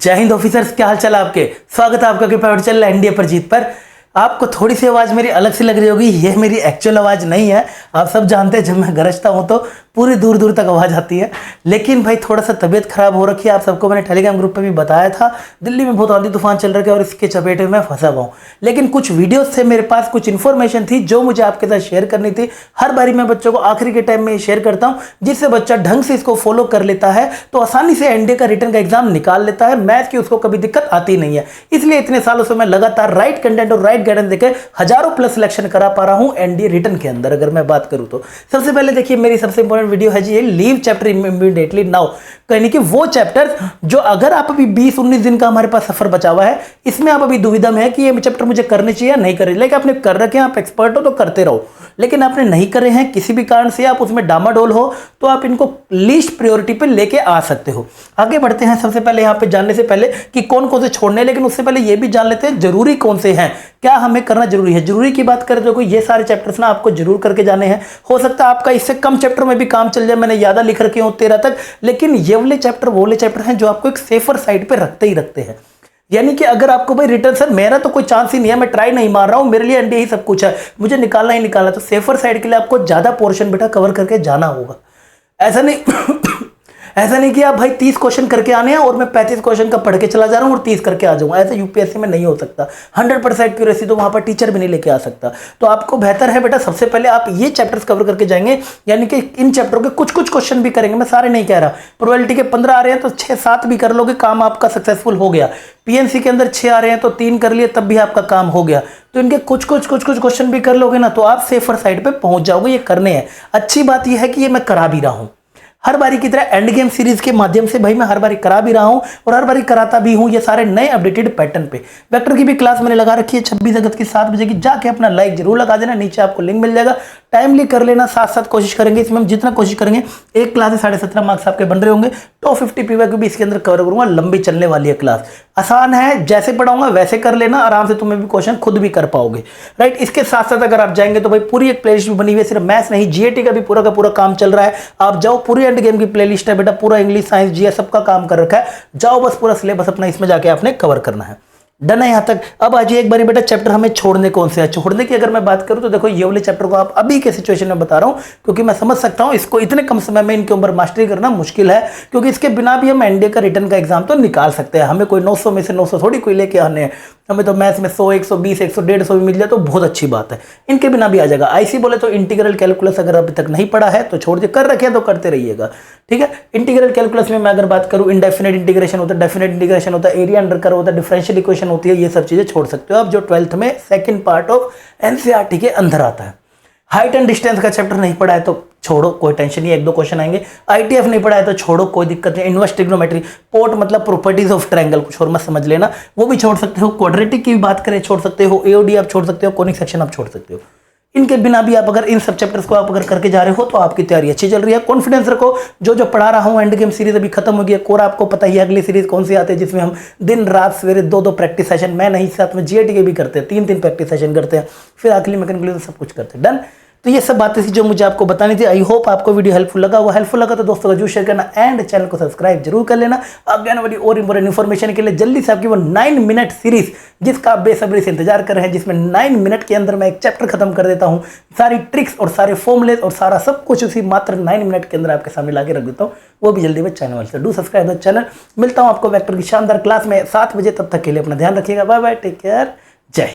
जय हिंद ऑफिसर्स, क्या हाल चाल है आपके। स्वागत है आपका कि फेवरेट चैनल एनडीए पर जीत पर। आपको थोड़ी सी आवाज़ मेरी अलग सी लग रही होगी, ये मेरी एक्चुअल आवाज़ नहीं है। आप सब जानते हैं जब मैं गरजता हूँ तो पूरी दूर दूर तक आवाज़ आती है। लेकिन भाई थोड़ा सा तबीयत खराब हो रखी है। आप सबको मैंने टेलीग्राम ग्रुप पे भी बताया था, दिल्ली में बहुत आंधी तूफान चल रहा है और इसके चपेट में मैं फंसा हुआ हूँ। लेकिन कुछ वीडियोस से मेरे पास कुछ इन्फॉर्मेशन थी जो मुझे आपके साथ शेयर करनी थी। हर बारी मैं बच्चों को आखिरी के टाइम में शेयर करता हूँ, जिससे बच्चा ढंग से इसको फॉलो कर लेता है तो आसानी से एनडीए का रिटर्न का एग्जाम निकाल लेता है। मैथ की उसको कभी दिक्कत आती नहीं है। इसलिए इतने सालों से मैं लगातार राइट कंटेंट और राइट गाइडेंस देकर हजारों प्लस सिलेक्शन करा पा रहा हूं एनडीए रिटर्न के अंदर। अगर मैं बात करूं तो सबसे पहले देखिए, मेरी सबसे इंपॉर्टेंट वीडियो है जी ये लीव चैप्टर इमीडिएटली नाउ, यानी कि वो चैप्टर जो अगर आप अभी 20-19 दिन का हमारे पास सफर बचा हुआ है, इसमें आप अभी दुविधा में है कि ये चैप्टर मुझे करने चाहिए या नहीं करने। लेकिन आपने कर रखे हैं, आप एक्सपर्ट हो तो करते रहो। लेकिन आपने नहीं करे हैं, किसी भी कारण से आप उसमें डामाडोल हो, तो आप इनको लीस्ट प्रायोरिटी पे लेके आ सकते हो। आगे बढ़ते हैं। सबसे पहले यहाँ पे जानने से पहले कि कौन कौन से छोड़ने, लेकिन उससे पहले ये भी जान लेते हैं जरूरी कौन से हैं, क्या हमें करना जरूरी है। जरूरी की बात करें तो ये सारे चैप्टर्स ना आपको जरूर करके जाने हैं। हो सकता है आपका इससे कम चैप्टर में भी काम चल जाए, मैंने ज्यादा लिख रखे हो 13 तक, लेकिन ये वाले चैप्टर वो वाले चैप्टर हैं जो आपको एक सेफर साइड पे रखते ही रखते हैं। यानी कि अगर आपको भाई रिटर्न सर मेरा तो कोई चांस ही नहीं है, मैं ट्राई नहीं मार रहा हूं, मेरे लिए एनडीए ही सब कुछ है, मुझे निकालना ही निकालना, तो सेफर साइड के लिए आपको ज्यादा पोर्शन बेटा कवर करके जाना होगा। ऐसा नहीं ऐसा नहीं कि आप भाई 30 क्वेश्चन करके आने हैं और मैं 35 क्वेश्चन का पढ़ के चला जा रहा हूं और 30 करके आ जाऊंगा। ऐसा यूपीएससी में नहीं हो सकता। 100% एक्यूरेसी तो वहां पर टीचर भी नहीं लेके आ सकता। तो आपको बेहतर है बेटा सबसे पहले आप ये चैप्टर्स कवर करके जाएंगे, यानी कि इन चैप्टरों के कुछ कुछ क्वेश्चन भी करेंगे, मैं सारे नहीं कह रहा। प्रोबेबिलिटी के 15 आ रहे हैं तो 6-7 भी कर लोगे, काम आपका सक्सेसफुल हो गया। पीएनसी के अंदर 6 आ रहे हैं तो 3 कर लिए, तब भी आपका काम हो गया। तो इनके कुछ कुछ क्वेश्चन भी कर लोगे ना, तो आप सेफर साइड पे पहुंच जाओगे। ये करने हैं। अच्छी बात यह है कि ये मैं करा भी रहा हूं हर बारी की तरह एंड गेम सीरीज के माध्यम से। भाई मैं हर बारी करा भी रहा हूं और हर बारी कराता भी हूं, ये सारे नए अपडेटेड पैटर्न पे। वेक्टर की भी क्लास मैंने लगा रखी है 26 अगस्त की 7 बजे की, जाके अपना लाइक जरूर लगा देना, नीचे आपको लिंक मिल जाएगा। टाइमली कर लेना, साथ साथ कोशिश करेंगे। इसमें हम जितना कोशिश करेंगे, एक क्लास से 17.5 मार्क्स आपके बन रहे होंगे। टॉप 50 पीवाईक्यू भी इसके अंदर कवर करूंगा। लंबी चलने वाली है क्लास, आसान है, जैसे पढ़ाऊंगा वैसे कर लेना, आराम से तुम्हें भी क्वेश्चन खुद भी कर पाओगे। राइट, इसके साथ साथ अगर आप जाएंगे तो भाई पूरी एक प्लेलिस्ट भी बनी हुई है, सिर्फ मैथ्स नहीं, जीएटी का भी पूरा का पूरा काम चल रहा है। आप जाओ, पूरी एंड गेम की प्लेलिस्ट है बेटा, पूरा इंग्लिश साइंस जीएस सबका काम कर रखा है। जाओ बस पूरा सिलेबस अपना इसमें जाके आपने कवर करना है। डन है यहां तक। अब आज एक बारी बेटा चैप्टर हमें छोड़ने कौन से है। छोड़ने की अगर मैं बात करूं तो देखो, ये वाले चैप्टर को आप अभी के सिचुएशन में बता रहा हूं, क्योंकि मैं समझ सकता हूं इसको इतने कम समय में इनके ऊपर मास्टरी करना मुश्किल है, क्योंकि इसके बिना भी हम एनडीए का रिटर्न का एग्जाम तो निकाल सकते हैं। हमें कोई 900 में से 900 थोड़ी कोई लेके आने हैं। हमें तो मैथ्स में 100, 120, 100, 150 भी मिल जाए तो बहुत अच्छी बात है। इनके बिना भी आ जाएगा। आईसी बोले तो इंटीग्रल कैलकुलस अगर अभी तक नहीं पढ़ा है तो छोड़ दे, कर रखे तो करते रहिएगा। ठीक है, इंटीग्रल कैलकुलस में मैं अगर बात करूं, इनडेफिनेट इंटीग्रेशन होता है, डेफिनेट इंटीग्रेशन होता है, एरिया अंडर कर्व होता है, डिफरेंशियल इक्वेशन होती है, ये सब चीजें छोड़ सकते हो आप, जो 12th में सेकंड पार्ट ऑफ एनसीईआरटी के अंदर आता है। हाइट एंड डिस्टेंस का चैप्टर नहीं पढ़ा है तो छोड़ो, कोई टेंशन नहीं है, 1-2 क्वेश्चन आएंगे। आईटीएफ नहीं पढ़ा है तो छोड़ो, कोई दिक्कत नहीं। इनवर्स ट्रिग्नोमेट्री, पोर्ट मतलब प्रॉपर्टीज ऑफ ट्रायंगल, कुछ और मत समझ लेना, वो भी छोड़ सकते हो। क्वाड्रेटिक की भी बात करें छोड़ सकते हो, एओडी आप छोड़ सकते हो, कोनिक सेक्शन आप छोड़ सकते हो। इनके बिना भी आप अगर इन सब चैप्टर्स को आप अगर करके जा रहे हो तो आपकी तैयारी अच्छी चल रही है। कॉन्फिडेंस रखो, जो पढ़ा रहा हूं एंड गेम सीरीज अभी खत्म हो गई है। कोर आपको पता ही है अगली सीरीज कौन सी आती है, जिसमें हम दिन रात सवेरे 2-2 प्रैक्टिस सेशन, मैं नहीं साथ में जीएटी के भी करते हैं, 3-3 प्रैक्टिस सेशन करते हैं, फिर आखिरी मैकेनिकल सब कुछ करते हैं। डन। तो ये सब बातें थी जो मुझे आपको बतानी थी। आई होप आपको वीडियो हेल्पफुल लगा हुआ। हेल्पफुल लगा तो दोस्तों का जरूर शेयर करना एंड चैनल को सब्सक्राइब जरूर कर लेना। आगे आने वाली और इंपॉर्टेंट इन्फॉर्मेशन के लिए जल्दी से आपकी वो 9 मिनट सीरीज, जिसका आप बेसब्री से इंतजार कर रहे हैं, जिसमें 9 मिनट के अंदर मैं एक चैप्टर खत्म कर देता हूँ, सारी ट्रिक्स और सारे फॉर्मुलेज और सारा सब कुछ उसी मात्र 9 मिनट के अंदर आपके सामने लाके रख देता हूँ, वो भी जल्दी में चैनल से। Do subscribe the channel. मिलता हूँ आपको वेक्टर की शानदार क्लास में 7 बजे, तब तक के लिए अपना ध्यान रखिएगा। बाय बाय, टेक केयर, जय।